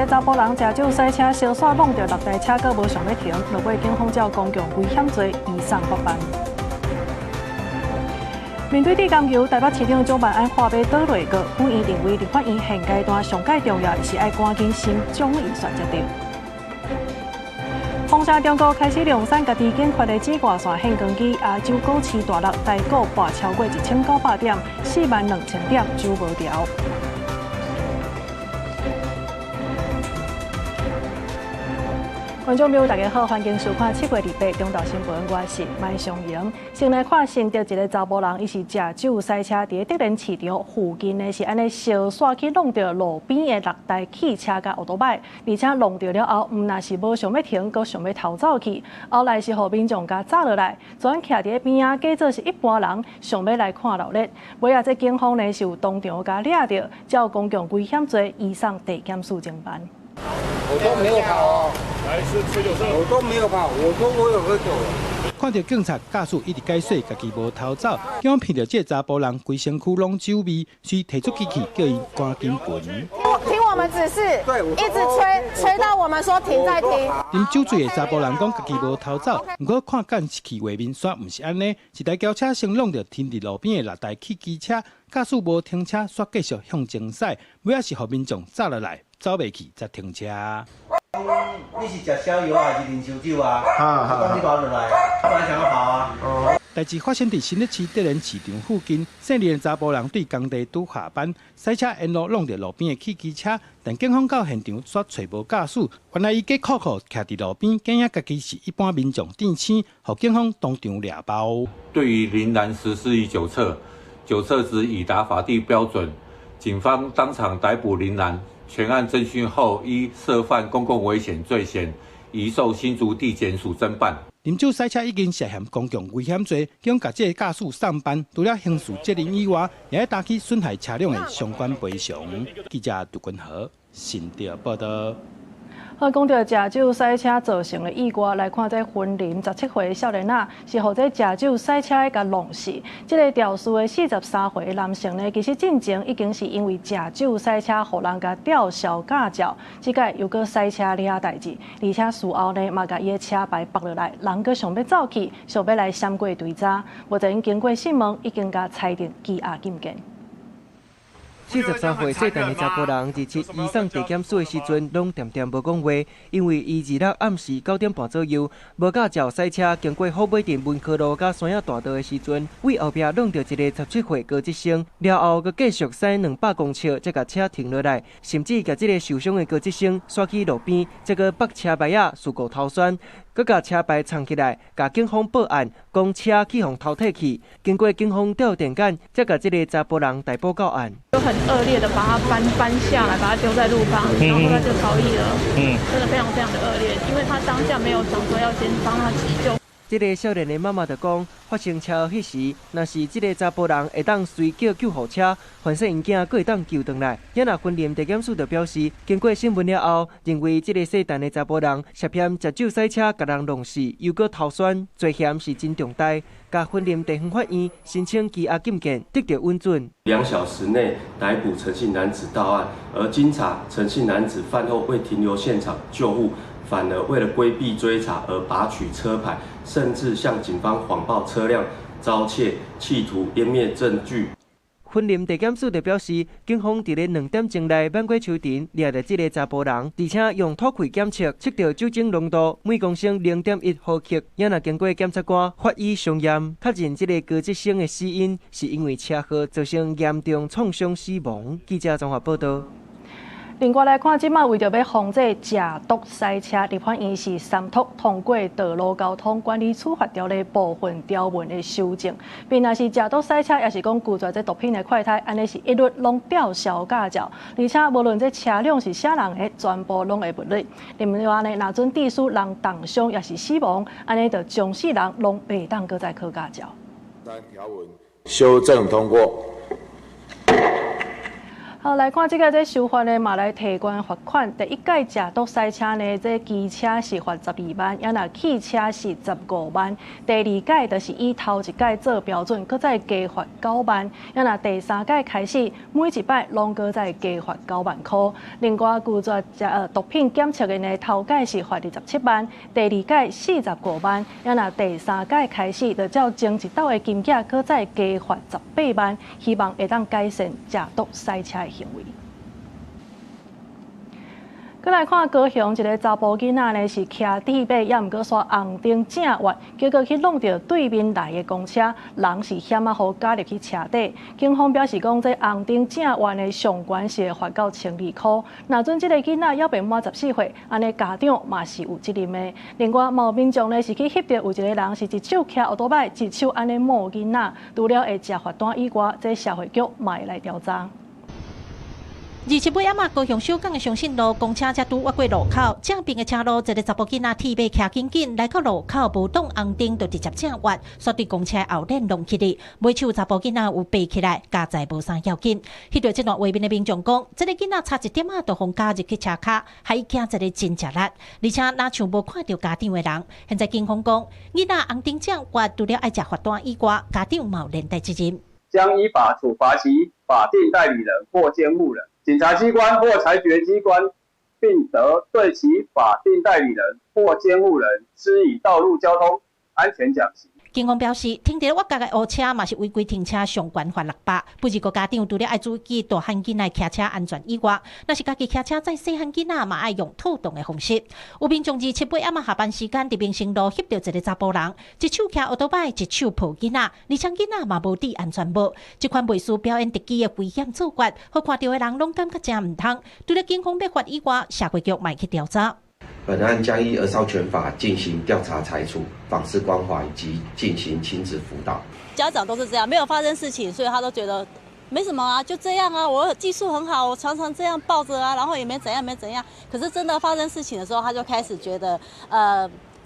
个查甫人食酒赛车小耍弄到6台车，阁无想要停，落尾警方照公共危险罪移送法办。面对地监球，台北市长蒋万安话要倒落个，本院认为立法院现阶段上界重要是要赶紧先将预算决定。风沙中国开始量产家己建发的紫外线显光机，亚洲股市大落，台股破超过1900点，42000点走无调。观众朋友，大家好，欢迎收看7月28中道新闻，我是麦尚莹。先来看新竹一个查甫人，伊是食酒赛车，伫德仁市场附近呢是安尼小耍去弄到路边的6台汽车甲奥多摆，而且弄到了后，毋但是无想要停，阁想要逃走去，后来是互民众甲抓落来，转徛伫边仔，假做是一般人想要来看热闹。尾仔这警方呢是有当场甲抓到，照公共危险罪移送地检署侦办。我都没有跑哦，来是吹酒车，我都没有跑，我有喝酒了。看到警察驾驶一直解释，家己无偷走，警方骗到这查甫人规身躯拢酒味，需提出机器叫伊赶紧滚。听我们指示，一直吹到我们说停再停。啉酒醉的查甫人讲家己无偷走，不过看监视器画面煞唔是安尼，一台轿车先弄着停伫路边的6台汽机车，驾驶无停车，煞继续向前驶，尾仔是互民众抓落来，走袂去才停车。你是食宵夜还是啉烧酒啊？啊，你跑落来，我本来想要跑啊。代志发生伫新竹市德仁市场附近，姓李的查甫人对工地拄下班，赛车沿路弄着路边的汽机车，但警方到现场却找无驾驶。原来伊假酷酷徛伫路边，竟然家己是一般民众电星，互警方当场抓包。对于林男实施于酒测，酒测值已达法定标准，警方当场逮捕林男。全案侦讯后，依涉犯公共危险罪嫌，移送新竹地检署侦办。啉酒赛车已经涉嫌公共危险罪，将甲这驾驶上班，除了刑事责任以外，也要担起损害车辆的相关赔偿。记者杜君和新竹报道。好，讲到食酒赛车造成的意外，来看这婚龄17岁的少年仔，是互这食酒赛车的甲弄死。这个肇事的43岁的男性呢，其实进前已经是因为食酒赛车，互人甲吊销驾照，即个又搁赛车惹代志，而且事后呢，嘛甲伊的车牌拔落来，人搁想要走去，想要来闪过追查，目前经过讯问，已经甲裁定羁押禁见。43岁细汉的查甫人，日前移送地检署的时阵，拢恬恬无讲话，因为伊26暗时9点半左右，无驾照赛车经过虎尾镇文科路甲山野大道的时阵，为后壁弄到一个17岁高职生，了后佮继续驶200公尺，才甲车停落来，甚至甲这个受伤的高职生刷去路边，再佮拔车牌仔，事故逃窜。佮甲车牌藏起来，甲警方报案，讲车去互偷摕去。经过警方调电检，才甲这个查甫人逮捕到案。就很恶劣的把他搬下来，把他丢在路旁，然后他就逃逸了。真的非常非常的恶劣，因为他当下没有想说要先帮他急救。这个少年的妈妈就讲，发生车祸迄时，若是这个查甫人会当随叫救护车，反正因囝佫会当救回来。也那分林地检署就表示，经过审问了后，认为这个细汉的查甫人涉嫌食酒赛车，甲人弄死，又佫逃窜，罪嫌是真重大。甲分林地方法院申请羁押禁见，得到允准。2小时内逮捕陈姓男子到案，而经查，陈姓男子饭后未停留现场救护。反而为了规避追查而拔取车牌，甚至向警方谎报车辆，遭窃，企图湮灭证据。分林地检署就表示，警方伫咧2点钟内挽过秋田，抓到这个查甫人，而且用吐气检测测到酒精浓度每公升0.1毫克，也若经过检察官法医相验，确认这个高职生的死因是因为车祸造成严重创伤死亡。记者综合报道。另外来看，即马为着要防止食毒赛车，立法院是三读通过《道路交通管理处罚条例》部分条文的修正，并若是食毒赛车，也是讲拒绝这毒品的快态，安尼是一律拢吊销驾照，而且无论这车辆是啥人的，全部拢会没入。另外呢，若准致使人重伤也是死亡，安尼就将死人拢袂当搁再考驾照。条文修正通过。好，来看这个修法呢，嘛来提悬罚款。第一届假毒赛车呢，这机车是罚12万，也那汽车是15万。第二届就是以头一届做标准，搁再加罚9万。也那第三届开始，每一摆拢搁再加罚9万块。另外，拒绝毒品检测的呢，头届是罚27万，第二届45万。也那第三届开始，就照前一道的金额，搁再加罚18万，希望会当改善假毒赛车的行为。再来看高雄一个查甫囡仔呢，是骑地马，也毋过煞红灯正越，结果去弄到对面来的公车，人是险啊，互加入去车底。警方表示讲，这红灯正越的上悬是会罚到1200块。若准这个囡仔还未满14岁，安尼家长嘛是有责任的。另外，有民众呢是去翕到有一个人是一手骑奥多摆，一手安尼摸囡仔，除了会食罚单以外，这社会局嘛会来调查。27尾仔高雄小港的松信路公车才拄越过路口，正边的车路一个查甫囡仔铁马骑紧紧来到路口，无挡红灯就直接正越，煞对公车后链弄起哩。尾手查甫囡仔有爬起来，加载无啥要紧。翕到这段画面的民众讲，这个囡仔差一点就互加入去车卡，还惊一个真吃力，而且哪像无看到家长的人。现在警方讲，囡仔红灯正越，除了爱食罚单以外，家长嘛有连带责任。将依法处罚其法定代理人或监护人。警察机关或裁决机关，并得对其法定代理人或监护人施以道路交通安全奖励。警方表示，停伫我家的乌车嘛是违规停车，上悬罚600。不是个家长除了爱注意大汉囡仔骑车安全以外，若是家己骑车载细汉囡仔嘛爱用妥当的方式。有民众27尾下班时间伫民生路翕到一个查甫人，一手骑奥多摆，一手抱囡仔，而且囡仔嘛无戴安全帽。这款未输表演特技的危险做法，好看到的人拢感觉真唔通。除了警方要罚以外，社会局嘛去调查。本案将依儿少权法进行调查裁处、访视关怀及进行亲子辅导。家长都是这样，没有发生事情，所以他都觉得没什么啊，就这样啊，我技术很好，我常常这样抱着啊，然后也没怎样，没怎样。可是真的发生事情的时候，他就开始觉得，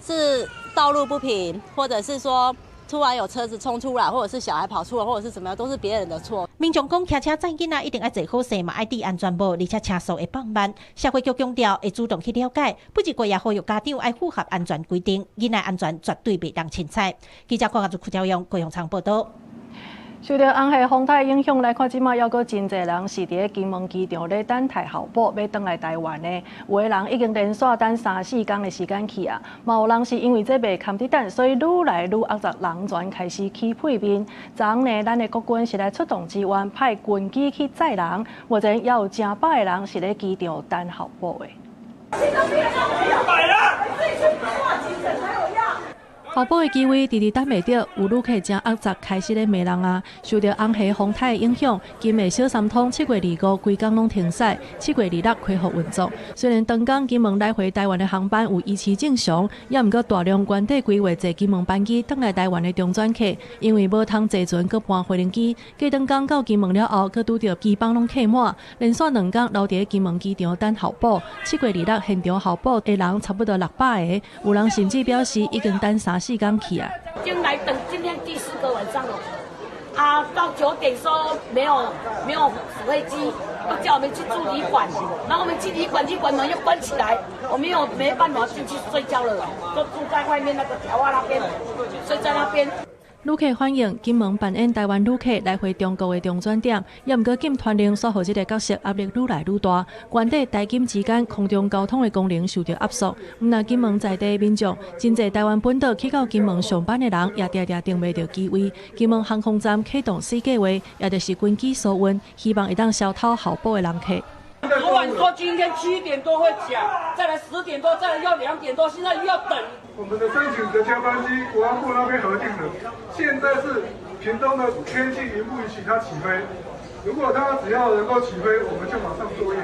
是道路不平，或者是说突然有车子冲出来，或者是小孩跑出来，或者是怎么样，都是别人的错。民众讲，骑车载囡仔一定要坐好势嘛，爱戴安全帽，而且车速会放慢。社会局强调会主动去了解，不过也呼吁家长爱符合安全规定，囡仔安全绝对袂当凊彩。记者郭亚柱、邱朝阳、高雄场报道。受到红海风台影响，来看即马还阁真侪人是伫金门机场咧等待候补，要返来台湾的。有的人已经连续等3-4天的时间去啊，嘛有人是因为这袂堪得等，所以愈来愈压杂，人全开始起配面。昨昏呢，咱的国军是来出动支援，派军机去载人，目前也有成百的人是咧机场等候补的。候补的机位直直等袂到，有旅客正压杂开始咧骂人啊！受到红海风台的影响，今日小三通7月25规工拢停驶，7月26恢复运作。虽然当天金门来回台湾的航班有依期正常，也毋过大量原地规划坐金门班机返来台湾的中转客，因为无通坐船，搁搬回轮机，过当天到金门了后，搁拄到机房拢客满，连续2天留伫金门机场等候补。7月26现场候补的人差不多600个，有人甚至表示已经等3-4天去啊！已经来等今天第4个晚上了，啊，到9点说没有飞机，又叫我们去住旅馆，然后我们去旅馆门又关起来，我们又没办法进去睡觉了，就住在外面那个条啊那边，睡在那边。旅客反映，金门办演台湾旅客来回中国的中转点，也毋过禁团令所予这个角色压力愈来愈大。原底台金之间空中交通的功能受到压缩，那金门在地民众，真侪台湾本岛去到金门上班的人，也常常订袂到机位。金门航空站启动新计划，也就是军机疏运，希望会当消透候补的人客。昨晚说今天7点多会讲，再来10点多，再来要2点多，现在又要等。我们的申请的加班机，国安部那边核定的，现在是屏东的天气允不允许它起飞？如果它只要能够起飞，我们就马上作业。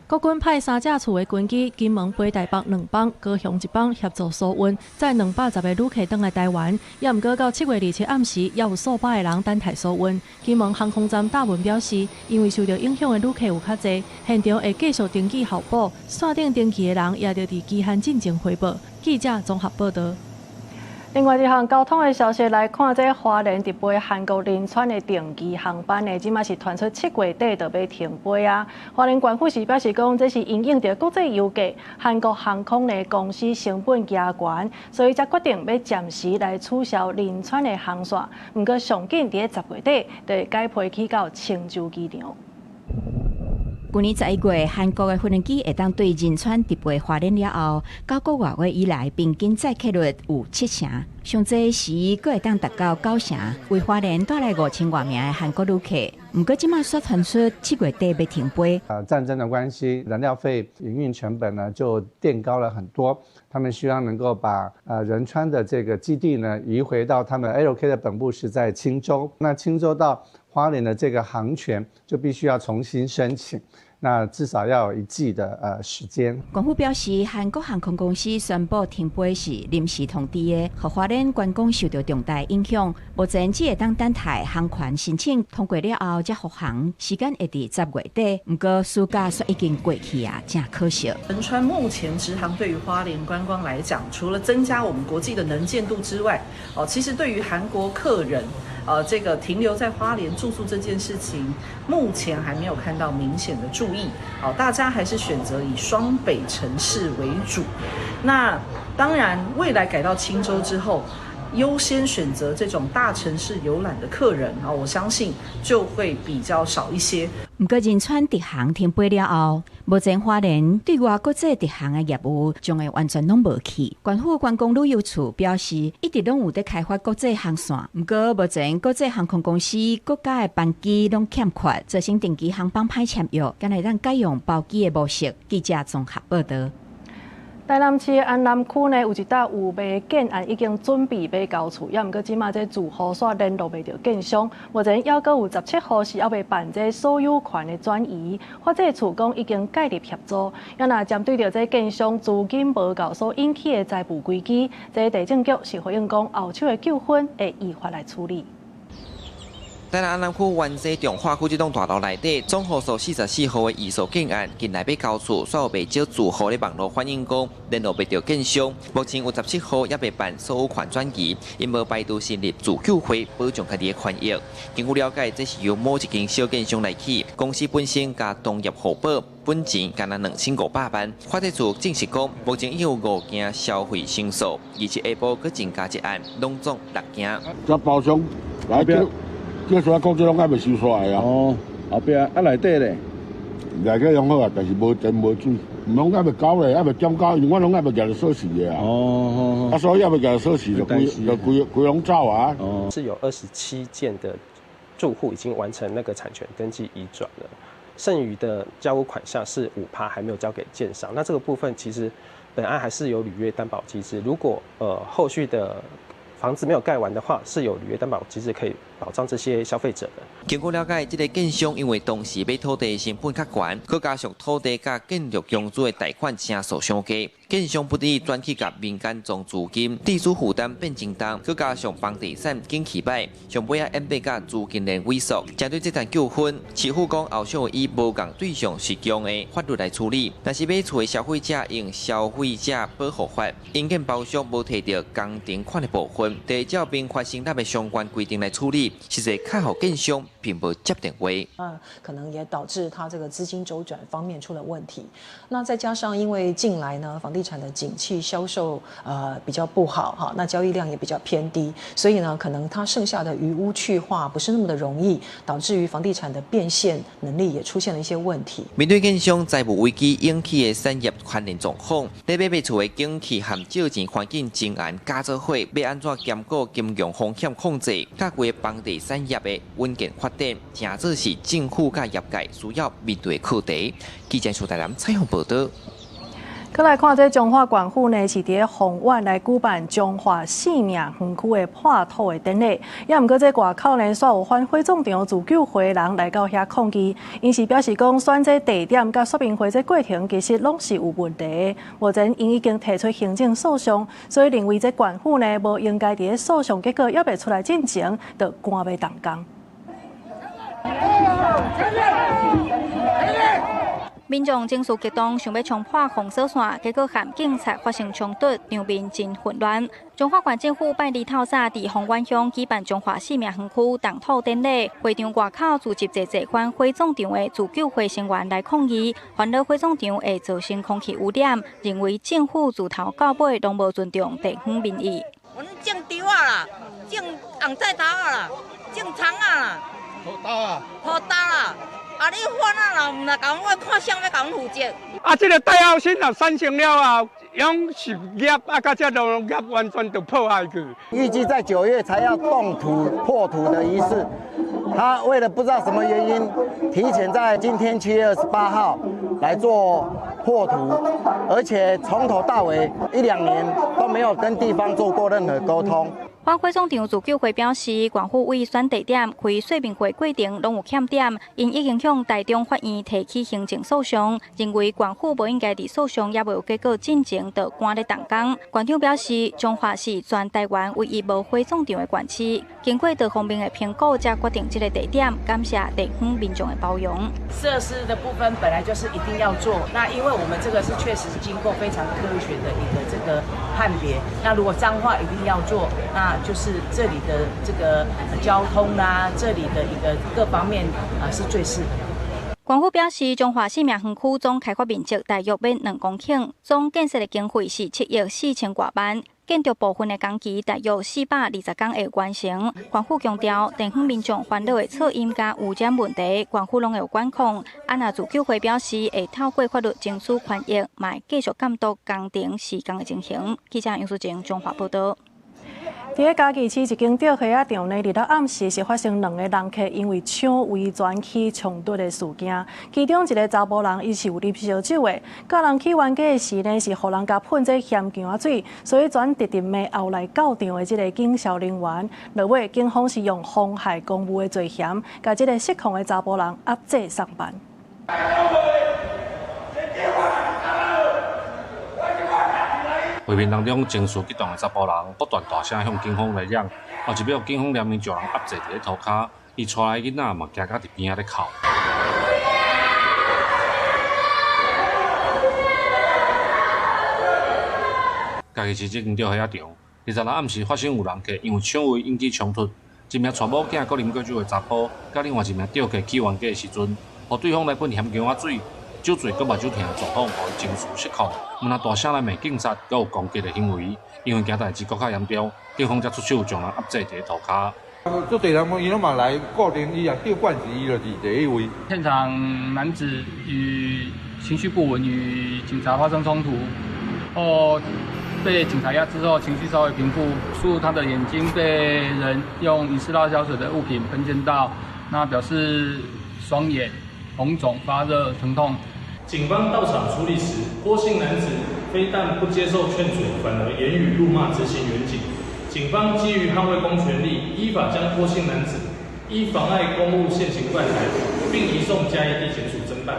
国军派3架次的军机，金门、北台北2帮，高雄1帮协助疏运，载210个旅客返来台湾。也毋过到7月27暗时，也有数百个人等待疏运。金门航空站大文表示，因为受到影响的旅客有较侪，现场会继续登记候补，线顶登记的人也着伫期限进前回报。记者综合报道。另外一项交通的消息来看，这花莲直飞韩国仁川的定期航班呢，即马是传出7月底就要停飞啊。花莲县府是表示讲，这是因应着国际油价，韩国航空的公司成本加悬，所以才决定要暂时来取消仁川的航线。不过上紧伫10月底就会改飞去到青州机场。去年11月，韩国的飞轮机会当对仁川直飞花莲了后，到个月尾以来，平均载客率有7成，上济时佫会当达到9成，为花莲带来5000多名的韩国旅客。不过，即马却传出7月底要停飞。战争的关系，燃料费、营运成本呢就垫高了很多。他们希望能够把仁川的这个基地呢移回到他们 LK 的本部是在青州，那青州到花莲的这个航权就必须要重新申请。那至少要有1季的时间。官府表示，韩国航空公司宣布停飞是临时通知的，和花莲观光受到重大影响。目前只会当等待航权申请通过了后才复航，时间会伫10月底。不过暑假说已经过去啊，真可惜。仁川目前直航对于花莲观光来讲，除了增加我们国际的能见度之外，其实对于韩国客人。这个停留在花莲住宿这件事情，目前还没有看到明显的注意。大家还是选择以双北城市为主。那当然，未来改到青州之后，优先选择这种大城市游览的客人，我相信就会比较少一些。不过仁川直航停飞了后，目前花莲对外国际直航的业务将会完全拢无去。县府观光旅游处表示，一直拢有在开发国际航线，不过目前国际航空公司国家的班机拢欠缺，造成定期航班歹签约，将来咱改用包机的模式。记者综合报道。台南市安南区呢有一搭有卖建案已经准备要交厝，也毋过即马这住户煞联络袂到建商，目前还阁有17户是还未办这所有权的转移，或者厝讲已经介入协助，也若针对着这建商资金无够所引起的财务危机，这地政局是回应讲后手的纠纷会依法来处理。台南安南区湾西中华区这栋大楼内底，总户数44户的艺术建案，近来要交厝，煞有袂少住户咧网络反映讲联络袂到建商，目前有17户也未办所有权转移，因无排除成立自救会保障家己的权益。根据了解，这是由某一间小建商来起，公司本身加同业互保。本钱干那2500万，发展处证实讲，目前已有5件消费申诉，而且下晡佫增加一案，拢总6件。这包厢来叫出来讲，这拢还未收出来啊！哦，后壁内底咧，内底用好啊，但是无电无水，拢还未交咧，还未点交，因为我拢还未举着锁匙的啊。哦，所以还未举着锁匙，就规拢走啊。哦，是有27件的住户已经完成那个产权登记移转了，剩余的交屋款项是5%还没有交给建商。那这个部分其实本案还是有履约担保机制，如果后续的房子没有盖完的话，是有履约担保机制可以保障这些消费者的。经过了解，这个建商因为当时买土地成本较悬，佮加上土地甲建筑用资的贷款成数相加，建商不得已转去甲民间装资金，地主负担变增重，佮加上房地产景气歹，上尾啊演变甲资金链萎缩。针对这场纠纷，市府讲后续以无共对象适用的法律来处理。但是买厝的消费者用消费者保护法，因建包商无摕到工程款的部分，得照民法成立的相关规定来处理。实际较好建商并无接电话，可能也导致它这个资金周转方面出了问题。那再加上因为近来呢，房地产的景气销售比较不好哈，那交易量也比较偏低，所以呢，可能它剩下的余屋去化不是那么的容易，导致于房地产的变现能力也出现了一些问题。面对建商债务危机引起的产业牵连状况，咧买厝的景气含借钱环境真难加做伙，要安怎兼顾金融风险控制，甲规房地产业的稳健发展，正做是政府甲业界需要面对课题。记者苏台南采访报道。再来看这彰化县府呢，是伫宏远来举办彰化4名园区的破土的典礼，也毋过这外口呢，煞有反火葬场自救会的人来到遐抗议，因是表示讲选这地点甲说明会这过程其实拢是有问题的。目前因已经提出行政诉讼，所以认为这县府呢，无应该伫诉讼结果还未出来进前，就赶要动工。民众情绪激动，想要冲破封锁线，结果和警察发生冲突，场面真混乱。中华县政府拜日透早伫丰原乡举办中华生命园区动土典礼，会场外口聚集侪款火葬场的自救会成员来抗议，烦恼火葬场会造成空气污染，认为政府自头到尾拢无尊重地方民意。阮种稻啊啦，种红菜头啊啦，种葱啊啦，土豆啊，啊！你反啊啦，唔来甲阮看啥要甲阮负责。啊，这个大后生啊，产生了后，养实业啊，甲这农业完全就破坏去。预计在9月才要动土破土的仪式，他为了不知道什么原因，提前在今天7月28号来做破土，而且从头到尾1-2年都没有跟地方做过任何沟通。花火葬场自救会表示，县府为选地点开说明会过程拢有欠点，因已经向台中法院提起行政诉讼，认为县府无应该伫诉讼也未有结果进前就赶咧动工。县长表示，彰化是全台湾唯一无火葬场的县市，经过多方面的评估，才决定这个地点，感谢地方民众的包容。设施的部分本来就是一定要做，那因为我们这个是确实经过非常科学的一个这个判别，那如果彰化一定要做，那就是这里的这个交通啦，这里的一个各方面是最适合的。县府表示，中华生命园区总开发面积大约要2公顷，总建设的经费是7亿4千多万，建筑部分的工期大约420天会完成。县府强调，地方民众烦恼的噪音加污染问题，县府拢有管控。那自救会表示，会透过法律争取权益，嘛会继续监督工程施工的情形。记者杨淑静中华报道。伫嘉义市一间钓虾仔场内，日到暗时是发生2个人客因为抢位转起冲突的事件。其中一个查甫人，伊是有啉烧酒的，教人去冤家的时呢，是互人家喷这咸姜仔水，所以转直直骂后来到场的这个警消人员。落尾警方是用妨害公务的罪嫌，甲这个失控的查甫人压制上班。画面当中情绪激动的查甫人不断大声向警方来嚷，后一秒警方连面将人压制伫咧涂骹，伊带来囡仔嘛惊甲伫边仔咧哭。嘉义市这间钓虾仔场，26日暗时发生有人客因为抢位引起冲突，一名带某囝搁啉过酒的查甫，甲另外一名钓客去冤家的时阵，互对方来喷咸姜仔水。酒醉搁目睭疼的状况，互伊情绪失控，毋但大声来骂警察，搁有攻击的行为。因为件代志搁较严重，警方才出手将人压制伫涂骹。做地人伊拢嘛来固定伊啊，钓惯时伊就是第一位。现场男子与情绪不稳，与警察发生冲突，后被警察压制后，情绪稍微平复，输入他的眼睛被人用疑似辣椒水的物品喷溅到，那表示双眼红肿、发热、疼痛。警方到场处理时，郭姓男子非但不接受劝阻，反而言语辱骂执行员警。警方基于捍卫公权力，依法将郭姓男子依妨碍公务现行犯逮捕，并移送嘉义地检署侦办。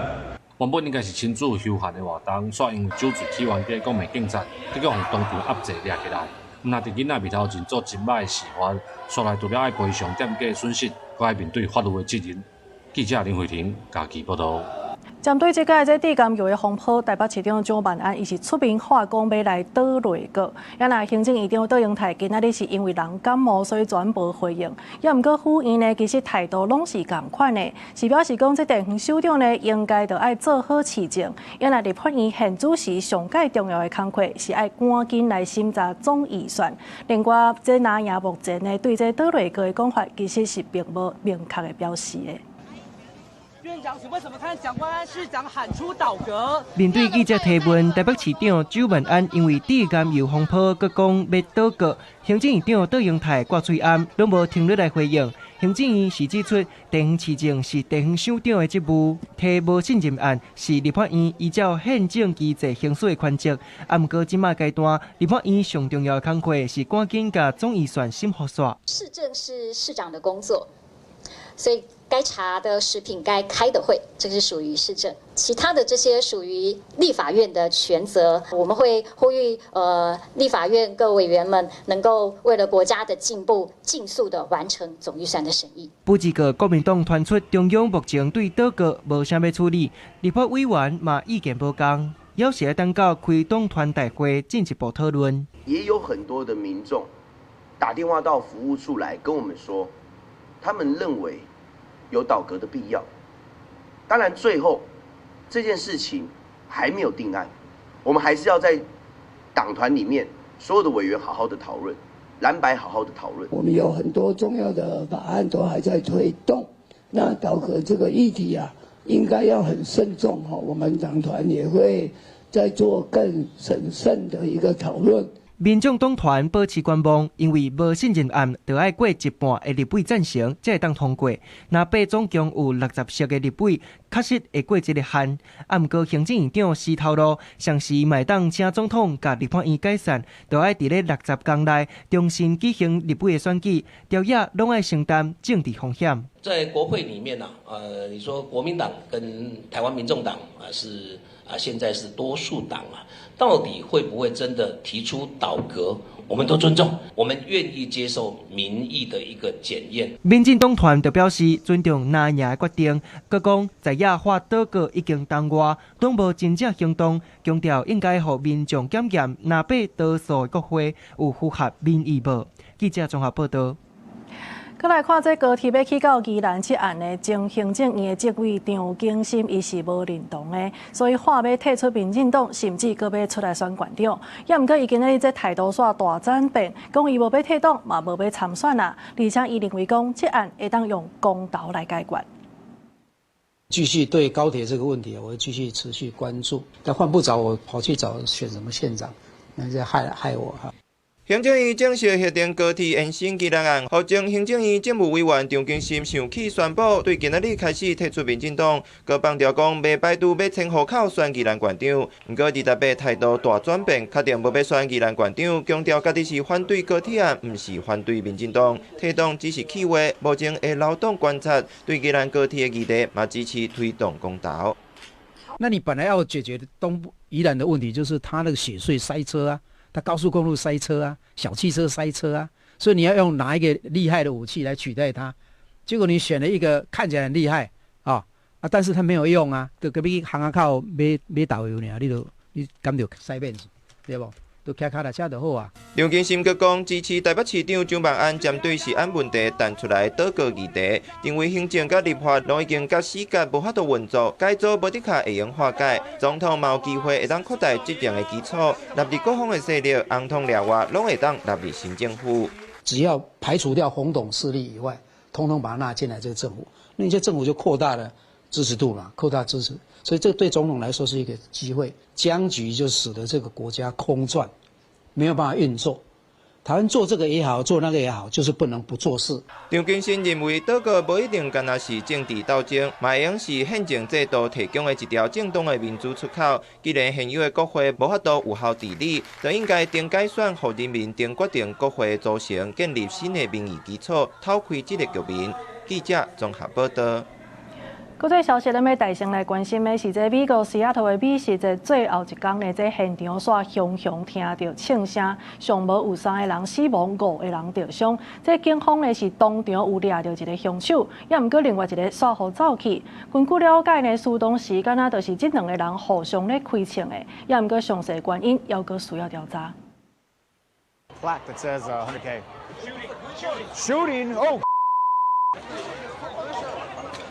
原本应该是亲自休闲的活动，却因为酒醉去冤家，讲骂警察，结果互当场压制抓起来。那伫囡仔面头前做真歹的示范，煞来除了爱赔偿店家的损失，搁爱面对法律的责任。记者林慧婷嘉义报道。针对这届地监局的风波，台北市长蒋万安伊是出面话讲要来倒内阁。那行政院长杜英泰今仔日是因为人感冒，所以全无回应。也毋过府院呢，其实态度拢是共款的，是表示讲这地方首长呢应该着爱做好市政。那立法院现主席上界重要的工作是爱赶紧来审查总预算。另外，这拿也目前呢对这倒内阁的讲法，其实是并无明确的表示的。院长，请问怎么看蒋万安市长喊出倒阁？面对记者提问，台北市长蒋万安因为地监又风波，佮讲要倒阁，行政院长杜英泰挂嘴暗，拢无听落来回应。行政院是指出，地方市政是地方首长的职务，提无信任案是立法院依照宪政机制行使的权责。毋过即马阶段，立法院上重要的工作是赶紧甲总预算审核煞。市政是市长的工作，所以该查的食品、该开的会，这是属于市政。其他的这些属于立法院的权责，我们会呼吁立法院各委员们能够为了国家的进步，尽速的完成总预算的审议。不止个国民党传出中央目前对倒阁无啥要处理，立法委员嘛意见不同，要是要等到开党团大会进一步讨论。也有很多的民众打电话到服务处来跟我们说，他们认为有倒阁的必要。当然，最后这件事情还没有定案，我们还是要在党团里面所有的委员好好的讨论，蓝白好好的讨论。我们有很多重要的法案都还在推动，那倒阁这个议题啊，应该要很慎重哈。我们党团也会再做更审慎的一个讨论。民众党团保持观望，因为无信任案就要过一半的立委赞成才会当通过。那8总共有60席的立委，确实会过这个限。不过行政院长施透露，上时买当请总统甲立法院解散，就要伫咧60天内重新举行立委的选举，朝野拢要承担政治风险。在国会里面你说国民党跟台湾民众党现在是多数党到底会不会真的提出倒阁？我们都尊重，我们愿意接受民意的一个检验。民进党团就表示尊重拿赢的决定，佮讲在野发倒阁已经当外，拢无真正行动，强调应该让民众检验拿被多数的国会有符合民意无。记者综合报道。再来看这高铁要去到宜兰这案的前行政院的职位张景心，伊是无认同的，所以话要退出民进党，甚至阁要出来选县长。也毋过伊今日这态度煞大转变，讲伊无要退党，嘛无要参选啦。而且伊认为讲这案会当用公道来解决。继续对高铁这个问题，我会继续持续关注。但换不着，我跑去找选什么县长，那在害我哈。行政院正式核定高铁延伸宜兰案，后前行政院政务委员张景心上起宣布，对今仔日开始退出民进党，佮放调讲未排除要迁户口选宜兰县长。不过28态度大转变，确定无要选宜兰县长，强调家己是反对高铁案，毋是反对民进党。退党只是气话，目前的劳动观察对宜兰高铁的议题，嘛支持推动公道。那你本来要解决东部宜兰的问题，就是他那个雪隧塞车啊。它高速公路塞车啊，小汽车塞车啊，所以你要用哪一个厉害的武器来取代它？结果你选了一个看起来很厉害但是它没有用啊，就隔壁行靠买导游呢，你敢就塞面子，对不？都骑脚踏车就好啊。张景心阁讲，支持台北市长蒋万安针对食安问题提出来倒阁议题，认为行政甲立法拢已经甲死角无法度运作，改组无得卡会用化解，总统嘛有机会会当扩大执政的基础，纳入各方的势力，红统掠外拢会当纳入新政府。只要排除掉红董势力以外，通通把它纳进来这个政府，那你这政府就扩大了支持度嘛，扩大支持。所以这对总统来说是一个机会，僵局就使得这个国家空转，没有办法运作。台湾做这个也好，做那个也好，就是不能不做事。张景心认为，倒阁无一定干那是政治斗争，嘛会用是宪政制度提供的一条正当的民主出口。既然现有的国会无法度有效治理，就应该定改选，让人民定决定国会组成，建立新的民意基础，讨开这个局面。记者综合报道。国际消息，咱要大声来关心的是，这美国西雅图的美食节最后一天呢，这现场煞雄雄听到庆声，上无有3个人死亡，5个人受伤。这警方呢是当场有抓到一个凶手，也毋过另外一个煞互走去。根据了解呢，事当时敢若就是这2个人互相咧开枪的，也毋过详细原因还阁需要调查。Plaque that says 100K. Shooting. Oh.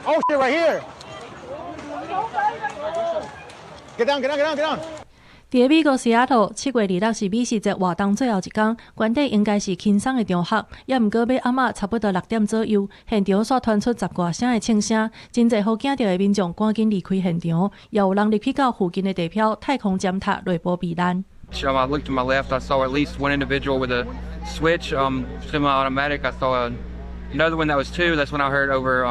Oh shit! Right here. Get down! Get down! Get down! Get down! 伫美国西雅图7月26是美食节活动最后一天，原底应该是轻松的场合，也毋过要暗仔差不多6点左右，现场煞传出10多声的庆声，真侪好惊到的民众赶紧离开现场，也有人入去到附近的地标太空尖塔内部避难。I looked to my left. I saw at least one individual with a switch, semi-automatic. I saw another one that was 2. That's when I heard over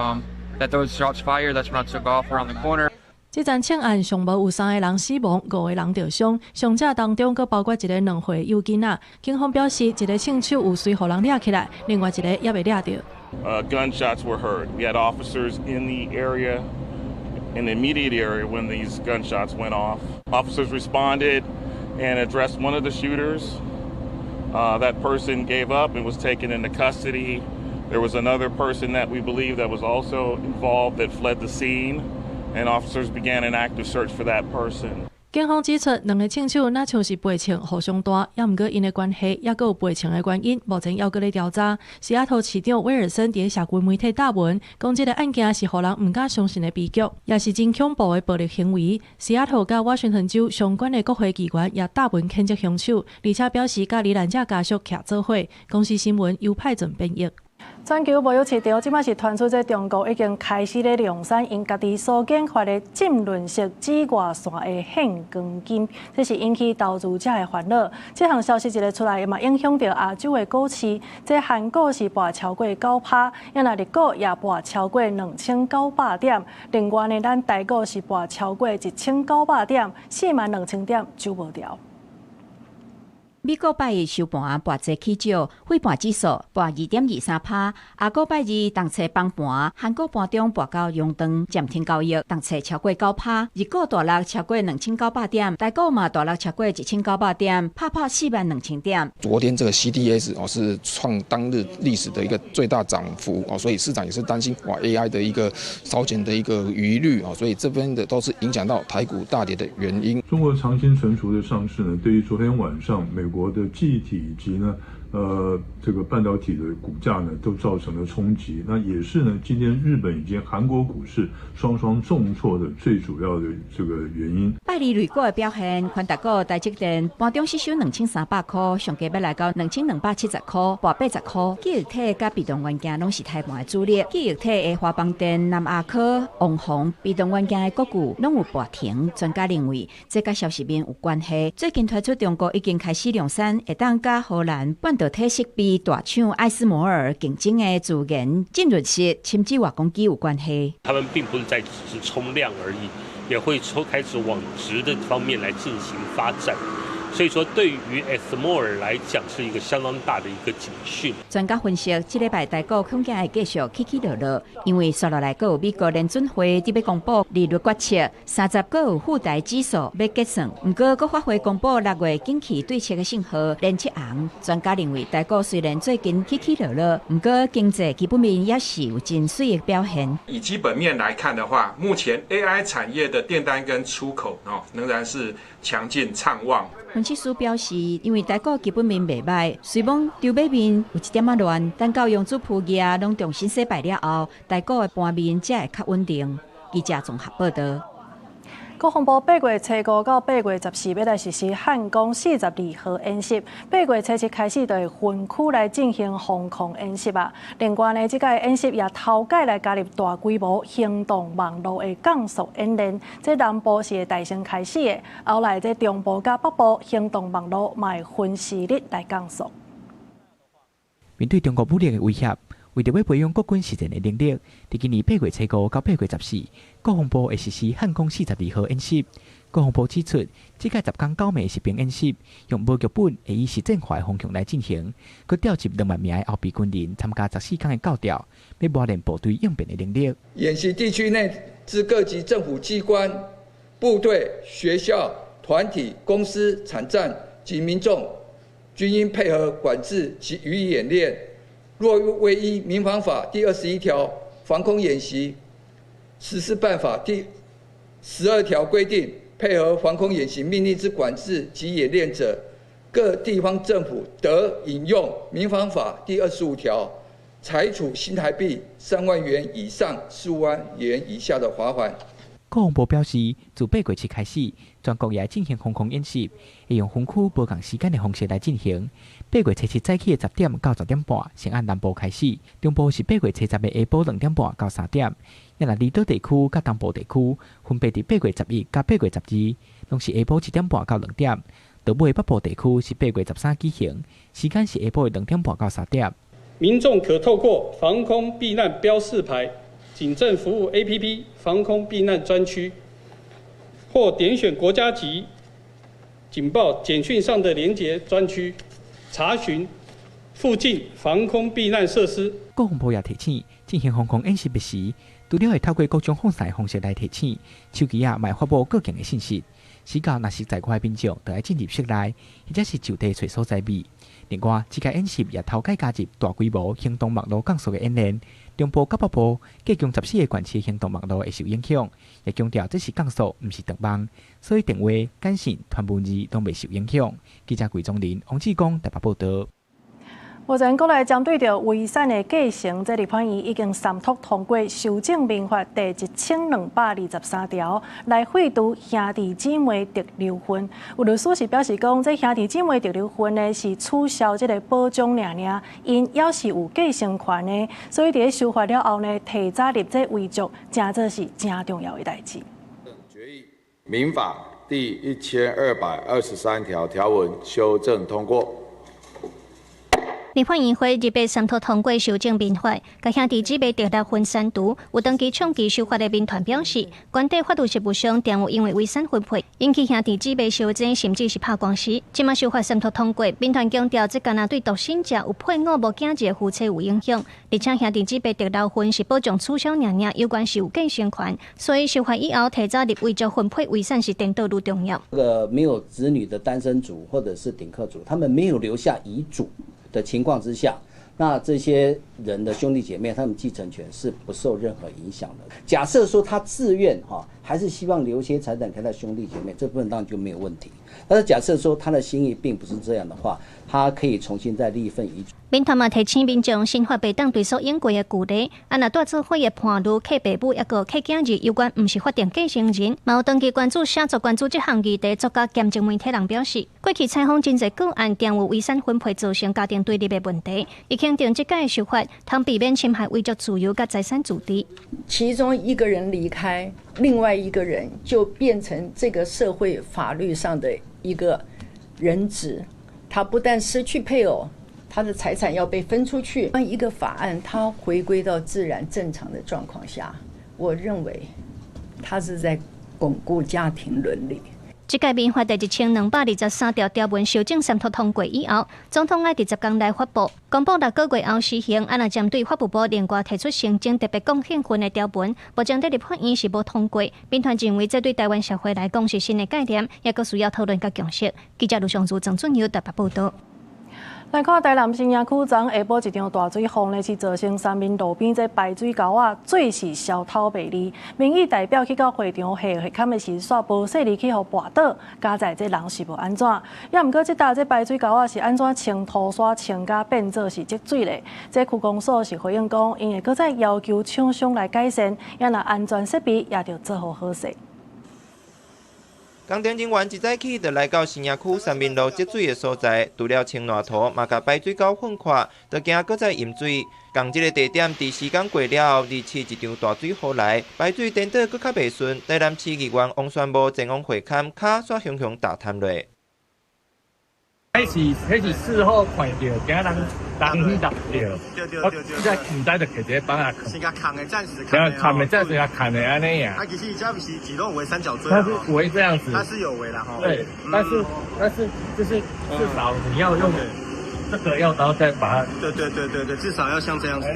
that those shots fired. That's when I took off around the corner. 这桩枪案上无有3个人死亡，5个人受伤，伤者当中佫包括一个2岁幼囡仔。警方表示，一个枪手有随互人掠起来，另外一个也未掠到。Gunshots were heard. We had officers in the area, in the immediate area, when these gunshots went off. Officers responded and addressed one of the shooters. That person gave up and was taken into custody. There was another person that we believe that was also involved that fled the scene, and officers began an active search for that person. 警方指出，2个枪手若像是背枪互相弹，也毋过因的关系，也佫有背枪的原因，目前还佫咧调查。西雅图市长威尔森伫社群媒体答问，讲这个案件是互人毋敢相信的悲剧，也是真恐怖的暴力行为。西雅图甲华盛顿州相关的国会议员也答问谴责凶手，而且表示甲罹难者家属徛做伙。公司新闻由派准编译。全球无有市场，即摆是传出这中国已经开始咧量产因家己所研发的浸润式紫外线的现光金，这是引起投资者的烦恼。这项消息一个出来，嘛影响到亚洲的股市。这韩股是跌超过9%，因为日股也跌超过2900点。另外呢，咱台股是跌超过1900点，42000点走无掉。美国拜一收盘跌者起少，汇盘指数跌2.23%。下个拜二当册放盘，韩国盘中跌到永登暂停交易，当册超过9%。日股大落超过2900点，台股嘛大落超过1900点，拍42000点。昨天这个 CDS 是创当日历史的一个最大涨幅所以市场也是担心AI 的一个烧钱的一个疑虑所以这边的都是影响到台股大跌的原因。中国长兴存储的上市呢，对于昨天晚上美国的记忆体以及呢这个半导体的股价呢都造成了冲击。那也是呢今天日本以及韩国股市双双重挫的最主要的这个原因。拜二瑞股的表现，宽达股台积电盘中是收2300块，上价要来到2270块，跌80块。记忆体甲被动元件拢是台盘的主力，记忆体的华邦电、南亚科、旺宏，被动元件的个股拢有跌停。专家认为，这甲消息面有关系。最近推出中国已经开始量产，会当甲荷兰半导体设备大厂艾斯摩尔竞争的资源浸润式深紫外光机有关系。他们并不是在只是冲量而已，也会开始往质的方面来进行发展。所以说，对于 ASML 来讲，是一个相当大的一个警讯。专家分析，这礼拜台股恐惊会继续起起落落，因为接下来还有美国联准会伫要公布利率决策，30个有附带指数要结算，不过佫发挥公布6月景气对策的信号，连7红。专家认为，台股虽然最近起起落落，不过经济基本面也是有真水的表现。以基本面来看的话，目前 AI 产业的订单跟出口仍然是强劲畅旺。分析师表示，因为台股基本面袂歹，虽望筹码面有一点仔乱，但到用主铺业拢重新洗牌了后，台股的盘面才会较稳定。记者综合报道。国防部8月初5到8月14要来实施汉光42号演习，8月初7开始就会分区来进行防空演习啊。另外呢，这个演习也头改来加入大规模行动网络的降速演练。这南部是会大先开始的，后来这中部甲北部行动网络嘛会分时日来降速。面对中国武力的威胁。为着要培养国军实战的能力，伫今年8月初5到8月14，国防部会实施汉光42号演习。国防部指出，这个10天9暝实兵演习，用无剧本会以实战化的方向来进行，佮调集2万名的后备军人参加14天的教调，要磨练部队应变的能力。演习地区内之各级政府机关、部队、学校、团体、公司、产站及民众，均应配合管制及予以演练。若未依民防法第21条防空演习实施办法第12条规定，配合防空演习命令之管制及演练者，各地方政府得引用民防法第25条，裁处新台币3万元以上15万元以下的罚款。国防部表示，自8月7开始，全国也进行防空演习，会用分区无同时间的方式来进行。8月7早起的10点到10点半，先按南部开始；中部是8月7的下晡2点半到3点。也若离岛地区甲东部地区，分别伫8月11甲8月12，拢是下晡1点半到2点。岛尾北部地区是8月13举行，时间是下晡2点半到3点。民众可透过防空避难标示牌、警政服务 APP 防空避难专区，或点选国家级警报简讯上的连结专区，查询附近防空避难设施。国防部也提醒，进行防空演习时，除了会透过各种放送方式来提醒，手机也卖发布各种的信息。死到若是在外的民众，就要进入室内，或者是就地找所在避。另外，这个演习也头改加入大规模行动网络降速的演练。中部甲北部计共14个县市行动网络会受影响，也强调这是降速，不是断网，所以电话、简讯、传文字都未受影响。记者桂宗林、王志光台北报道。目前国内针对着违宪的继承，这立法院已经三读通过《修正民法》第1223条，来废除兄弟姊妹得离婚。有律师是表示讲，这兄弟姊妹得离婚呢是取消这个保障尔，因也是有继承权的，所以在修法了后呢，提早立这遗嘱，真做是真重要的代志。决议民法第1223条条文修正通过。立法院会日三读通过修正民法，甲兄弟姊妹得离婚删除。有登记倡议修法的民团表示，原地法律实务上，定有因为违宪分配引起兄弟姊妹相争，甚至是拍官司。即马修法三读通过，民团强调，这敢若对独身者有配偶无囝儿的夫妻有影响，而且兄弟姊妹得离婚是保障取消尔，有关是有继承权，所以修法以后提早立遗嘱分配违宪是颠倒愈重要。没有子女的单身族或者是顶客族，他们没有留下遗嘱的情况之下，那这些人的兄弟姐妹，他们继承权是不受任何影响的。假设说他自愿还是希望留些财产给他兄弟姐妹，这部分当然就没有问题。但是假设说他的心意并不是这样的话，他可以重新再立一份遗嘱。民团嘛提醒民众，新法袂当对所应过的旧例，若大做伙的伴侣、契爸母抑个契囝儿有关，毋是法定继承人，嘛有登记关注、写作关注这项议题，作家兼政媒体人表示，过去采访真侪个案，定有违宪分配造成家庭对立的问题，伊肯定这届的修法，通避免侵害遗嘱自由甲财产主体。其中一个人离开，另外一个人就变成这个社会法律上的一个人质，他不但失去配偶，他的财产要被分出去。当一个法案它回归到自然正常的状况下，我认为它是在巩固家庭伦理。这届民法第1223条条文修正三读通过以后，总统爱伫10天内发布，公布6个月后施行。若针对法务部另外提出行政特别贡献权的条文，目前在立法院是无通过。民团认为这对台湾社会来讲是新的概念，也阁需要讨论甲共识。记者卢尚珠、郑俊尧台北报道。来看台南新营区昨下晡一场大水洪呢，是造成3面路边这排水沟啊，水是消透袂离。民意代表去到会场下勘的时，煞无细力去互跋倒，加在这人是无安怎。也毋过这搭这排水沟啊是安怎清土沙清甲变做是积水嘞？这区公所是回应讲，因会搁再要求厂商来改善，也若安全设备也着做好势。工程人员一早起就来到新营区3面路积水的所在，除了清烂土，嘛甲排水沟混垮，就惊搁再淹水。共这个地点，伫时间过了后，日起一场大水雨来，排水颠倒搁较袂顺。台南市议员王宣武前往会勘，骹煞熊熊打探落。迄是事后看到，惊人去搭着，我现在唔知就摕一个板啊，先甲扛的暂时扛的暂时甲扛的安尼呀。其实这不是启动为三角锥，它是围这样子，它是有围的哈。对，但是就是至少你要用这个要然后再把它。对，至少要像这样子。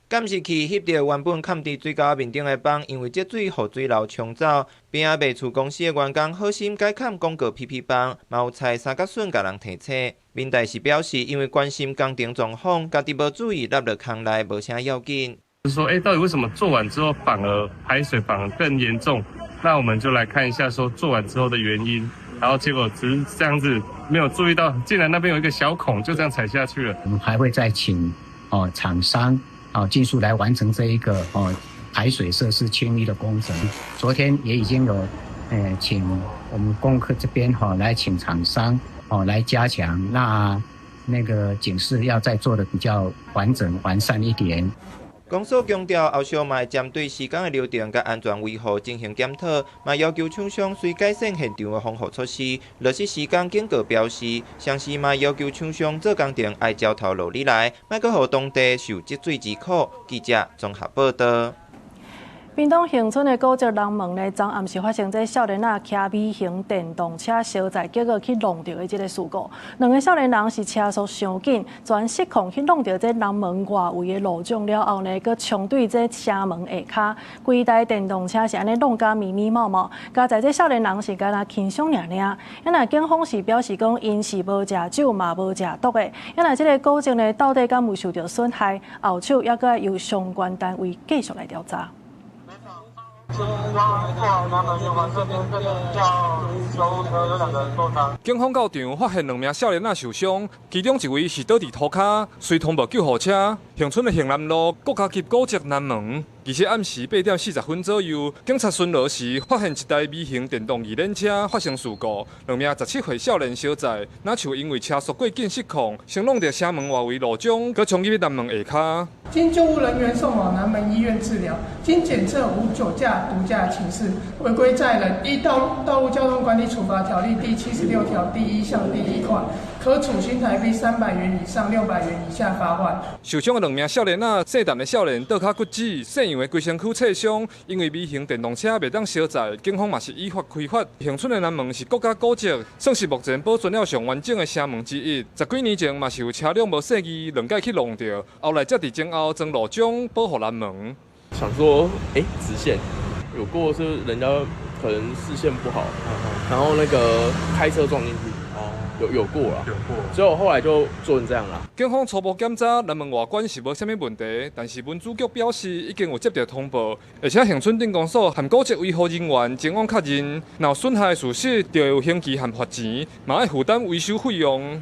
监视器翕到原本嵌伫水沟面顶的板，因为积水雨水流冲走，边仔卖厝公司的员工好心改嵌广告屁板，嘛有菜3角笋甲人提醒。民代是表示，因为关心工程状况，家己无注意落入坑内，无啥要紧。就是说，到底为什么做完之后反而排水反而更严重？那我们就来看一下，说做完之后的原因。然后结果只是这样子，没有注意到，竟然那边有一个小孔，就这样踩下去了。我们还会再请厂商技术来完成这一个排水设施清淤的工程。昨天也已经有请我们工科这边来请厂商来加强，那个警示要再做的比较完整完善一点。公所强调，后续嘛会针对施工的流程甲安全维护进行检讨，嘛要求厂商随改善现场的防护措施，落实施工警告标示。相时嘛要求厂商做工程爱交头路里来，莫阁互当地受积水之苦。记者综合报道。屏东恒春的古蹟人门呢，昨暗时发生在少年仔骑微型电动车小载，结果去弄到的这个事故。两个少年人是车速伤紧，全失控去弄到这人门外围的路障了后呢，佮冲对这车门下骹，规台电动车是安尼弄甲密密麻麻。加在这少年人是敢若轻伤尔尔。那警方是表示讲，因是无食酒嘛无食毒的。那这个古蹟呢，到底敢有受到损害？后手也佮由相关单位继续来调查。警方到场发现2名少年仔受伤，其中一位是倒伫涂骹，随通报救护车。恒春的恒南路国家级古蹟南门，而且暗时8点40分左右，警察巡逻时发现一台微型电动二轮车发生事故，2名17岁少年小载，那就因为车速过紧失控，先弄到车门外围路障，佮冲入南门下骹。经救护人员送往南门医院治疗，经检测无酒驾、毒驾情事，违规载人，依道路交通管理处罚条例第76条第1项第1款，可处新台币300元以上600元以下罚款。受伤的2名少年仔，姓陈的少年倒脚骨折，姓杨的规身躯挫伤，因为微型电动车袂当小载，警方嘛是依法开罚。恒春的南门是国家古蹟，算是目前保存了上完整的车门之一。10几年前嘛是有车辆无设计2届去弄掉，后来才伫前后装路障保护南门。想说，直线有过是人家可能视线不好，然后那个开车撞进去。有过啦，所以我后来就做成这样啦。警方初步检查南门外观是无啥物问题，但是文主局表示已经有接到通报，而且恒春镇公所和古蹟维护人员前往确认，若有损害的事实，就有刑期和罚钱，嘛要负担维修费用。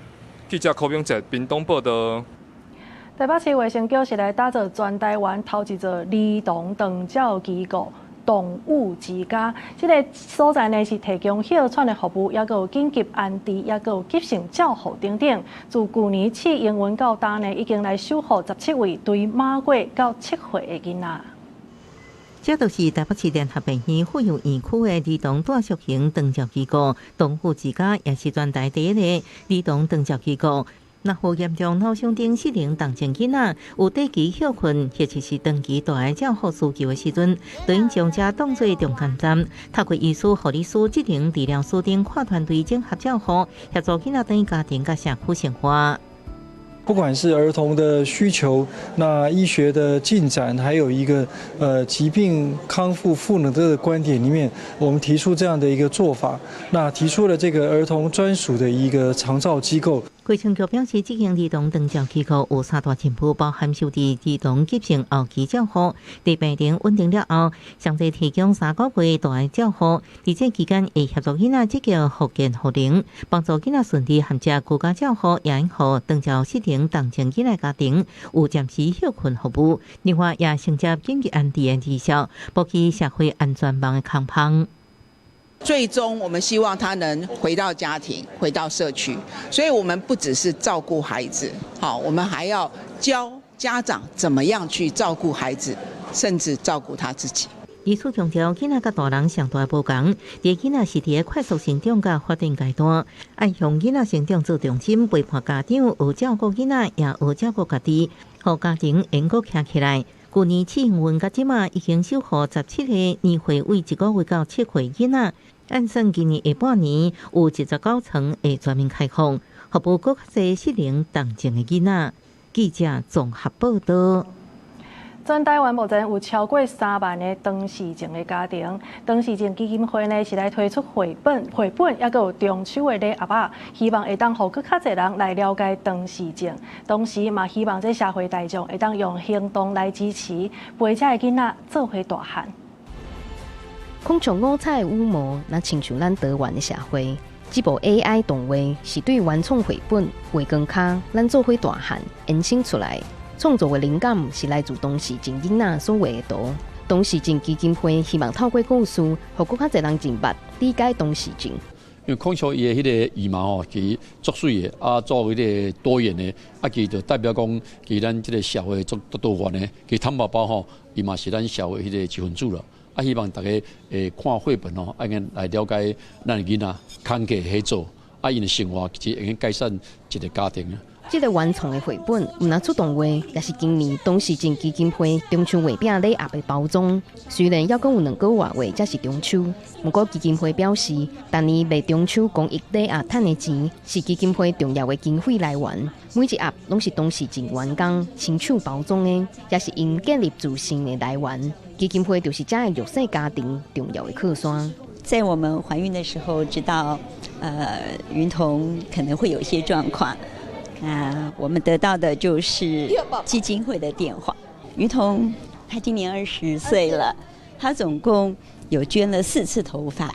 记者柯明哲屏东报道。台北市卫生局是来打造全台湾头一座儿童长照机构。动物之家，这个所在呢是提供哮喘的服务，也有紧急安置，也有急性照护等等。自去年起营运到今呢，已经来守护17位对马月到7岁的囡仔。这就是台北市联合病院妇幼园区的儿童短小型长照机构，动物之家也是全台第一个儿童长照机构。若有严重脑伤等适龄重症囡仔，有短期休困或者是长期大爱照护需求的时阵，就应将这当作中间站，透过医师、护理师、职能治疗师等跨团队整合照护，协助囡仔等家庭甲社区生活。不管是儿童的需求，那医学的进展，还有一个疾病康复赋能的观点里面，我们提出这样的一个做法，那提出了这个儿童专属的一个长照机构。卫生局表示，这间儿童长照机构有3大进步，包含受治儿童急性后期照护，在病情稳定了后，详细提供3个月大的照护，在这期间会协助囡仔积极复健复龄，帮助囡仔顺利衔接居家照护，也应予长照适龄重症囡仔家庭有暂时休困服务，另外也承接紧急安置的绩效，保持社会安全网的康胖。最终，我们希望他能回到家庭，回到社区。所以，我们不只是照顾孩子，好，我们还要教家长怎么样去照顾孩子，甚至照顾他自己。医师强调，囡仔甲大人上大不同，伫囡仔是伫快速成长甲发展阶段，爱向囡仔成长做重心，陪伴家长有照顾囡仔，也有照顾家己，互家庭能够站起来。去年起营运到即马，已经守护17个年岁为1个月到7岁囡仔。按算今年下半年有19床会全面开放，服务更较侪适龄重症的囡仔。记者综合报道。全台湾目前有超过3万个长视症的家庭，长视症基金会呢是来推出绘本，也有中秋的礼盒，希望会当互更较侪人来了解长视症，同时嘛希望这社会大众会当用行动来支持，陪这个囡仔做伙大汉。空中五彩羽毛，那亲像咱台湾的社会。这部 AI 动画是对原创绘本《画光卡》咱做伙大汉衍生出来。创作的灵感是来自当时真囡仔所画的图。当时真基金会希望透过故事，让更较侪人明白理解当时真。因为孔雀伊的迄个羽毛哦，其作水的啊，做迄个多元的啊，其就代表讲，其咱即个社会做多元的，其汤宝宝吼，伊嘛是咱社会迄个一份子了。啊，希望大家看绘本哦，爱来了解咱的囡仔，康家合作，啊，因的生活其实会改善一个家庭。这个原创的绘本有哪出动画，也是今年董事镇基金会中秋月饼礼盒的包装。虽然还阁有2个月才是中秋，不过基金会表示，当年卖中秋公益礼盒赚的钱是基金会重要的经费来源。每一盒拢是董事镇员工亲手包装的，也是因建立自信的来源。基金会就是这个弱势家庭重要的靠山。在我们怀孕的时候，知道云彤可能会有一些状况。我们得到的就是基金会的电话。于彤她今年20岁了，她总共有捐了4次头发。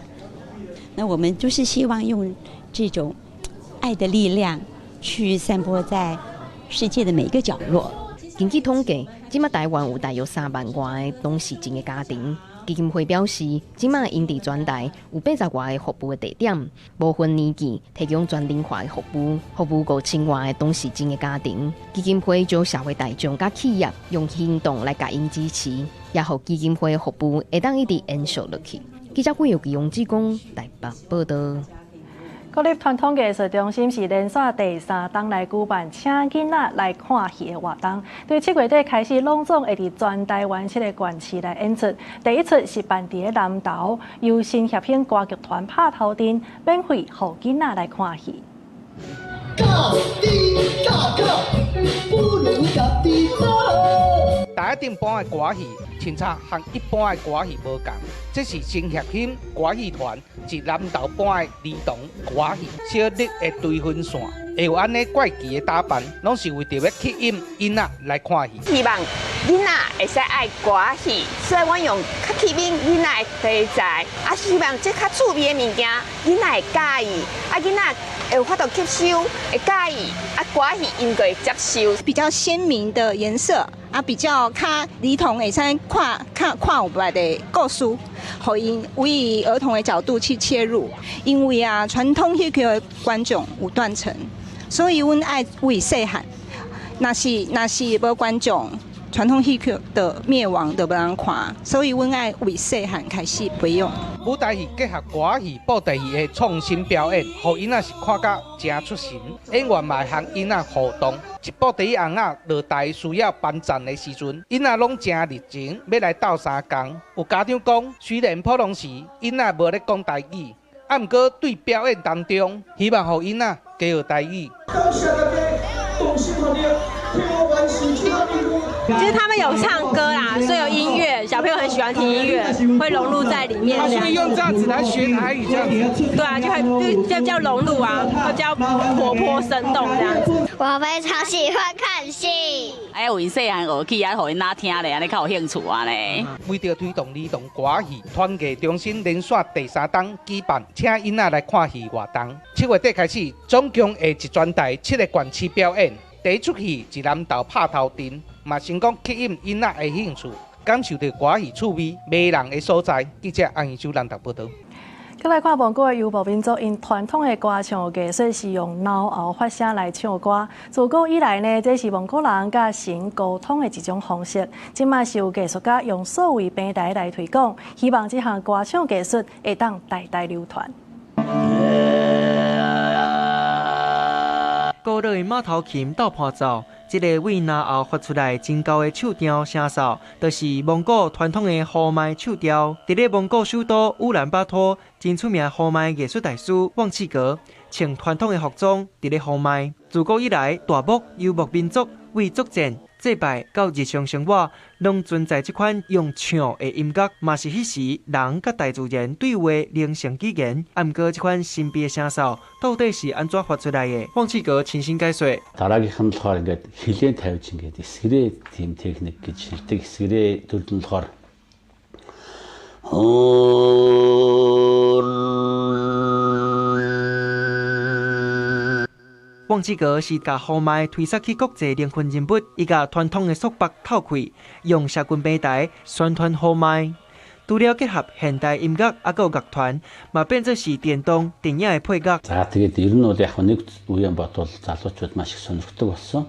那我们就是希望用这种爱的力量去散播在世界的每一个角落。根据统计，今麦台湾有大约3万外的董事镇的家庭。基金会表示，今麦因地专台有80外个服务的地点，部分年纪提供专龄化的服务5000外的董事镇的家庭。基金会将社会大众甲企业用行动来甲因支持，也让基金会的服务会当一直延续落去。记者郭佑基、杨志光台北报道。国立传统艺术中心是连续第3档来举办请囡仔来看戏的活动，对7月底开始隆重会伫全台湾7个县市来演出。第一出是办伫南投，由新协兴歌剧团拍头阵，免费互囡仔来看戏。大一定般的歌戏，亲像和一般的歌戏无同，这是新协兴歌戏团一南投般的儿童歌戏，小日的追分线，会有安尼怪奇的打扮，拢是为着要吸引囡仔来看戏。希望囡仔会使爱歌戏，所以我用较吸引囡仔的题材，希望这较趣味的物件，囡仔会介意，囡仔会有法度吸收，会介意，歌戏应该会接受。比较鲜明的颜色。比较较儿童会使看有别的故事，互因为儿童的角度去切入。因为传统戏曲的观众有断层，所以阮爱为细汉，若是无观众，传统戏曲的灭亡就无人看，所以阮爱为细汉开始培养。舞台戏结合歌戏、布袋戏的创新表演，互囡仔是看甲真出神。演员嘛和囡仔互动。一部第一红仔落台需要颁奖的时阵，囡仔拢真热情，要来斗相共。有家长讲，虽然普通时囡仔无咧讲台语，毋过对表演当中，希望互囡仔加学台语。感谢大家动心合力，听完戏曲的礼物。就是他们有唱歌啦，所以有音乐，小朋友很喜欢听音乐，会融入在里面。所以用这样子来学台语，这样子。对啊，就比较融入啊，比较活泼生动这样子。我们超喜欢看戏，哎，为细汉学起，互因仔听咧，安尼较有兴趣啊咧。为着推动儿童歌戏，团艺中心连续第3档举办请囡仔来看戏活动。7月底开始，总共会一全台7个县市表演。第一出戏是南投拍头阵，嘛成功吸引囡仔的兴趣，感受到歌戏趣味、迷人的所在。记者安义洲南投报道。再来看蒙古的游牧民族，因传统的歌唱艺术是用脑后发声来唱歌。自古以来呢，这是蒙古人甲神沟通的一种方式。今麦是有艺术家用数位平台来推广，希望这项歌唱艺术会当代代流传。古老的马头琴斗伴奏，这个为脑后发出来真高的唱调声哨，就是蒙古传统的呼麦唱调。伫咧蒙古首都乌兰巴托，真出名呼麦艺术大师汪次格穿传统的服装伫咧呼麦。自古以来，大漠游牧民族为作战、祭拜到日常生活，拢存在这款用唱的音乐，嘛是迄时人甲大自然对话灵性语言。毋过这款神秘的声哨到底是安怎发出来的？汪次格亲身解说。дараагийнх нь болохоор ингээд хилийн тавьж ингээд эсгэрээ тийм техник гэж хэлдэг. эсгэрээ төрөл нь болохоор汪志格是甲呼麦推杀去国际灵魂人物，伊甲传统的束缚透开，用社群平台宣传呼麦。除了结合现代音乐，还有乐团，嘛变作是电动电影的配乐。За тэгээд ер нь бол яг нэг үеийн бодвол залуучууд маш их сонирхдаг болсон.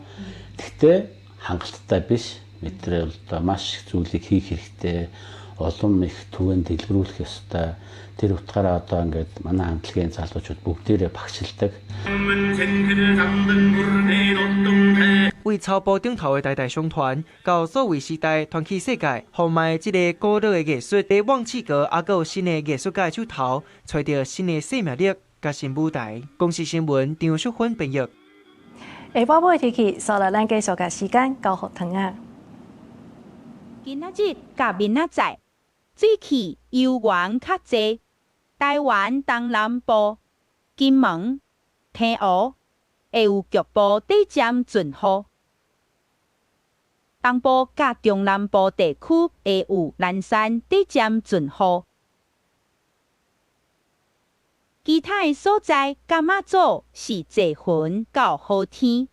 Гэхдээ хангалттай биш. Мэдрээ бол маш их зүйлийг хийх хэрэгтэй. улам их түгээн дэлгэрүүлэх ёстой. Тэр утгаараа одоо ингээд манай хамтлагийн залуучууд бүгдээрээ багшилдаг. 为草埔顶头的大大商团，到所谓时代团结世界，豪迈这个古老的艺术在往起个，也有新的艺术家手头，找到新的生命力甲新舞台。公视新闻张淑芬编译。下晡尾天气，所以咱继续甲时间交互汤啊。今仔日甲明仔载，水汽悠远较济，台湾东南部、金门、天湖会有局部短暂阵雨。东部甲中南部地区会有零散短暂阵雨，其他的所在甲马祖是侪云到好天。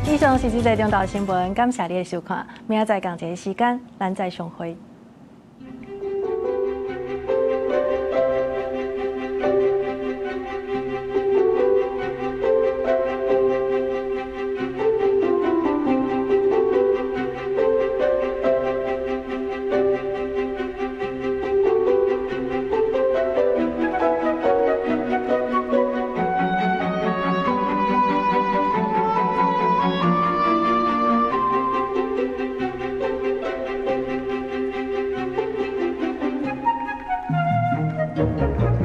以上是这个中岛新闻，感谢你的收看，明仔载同一个时间，咱再相会。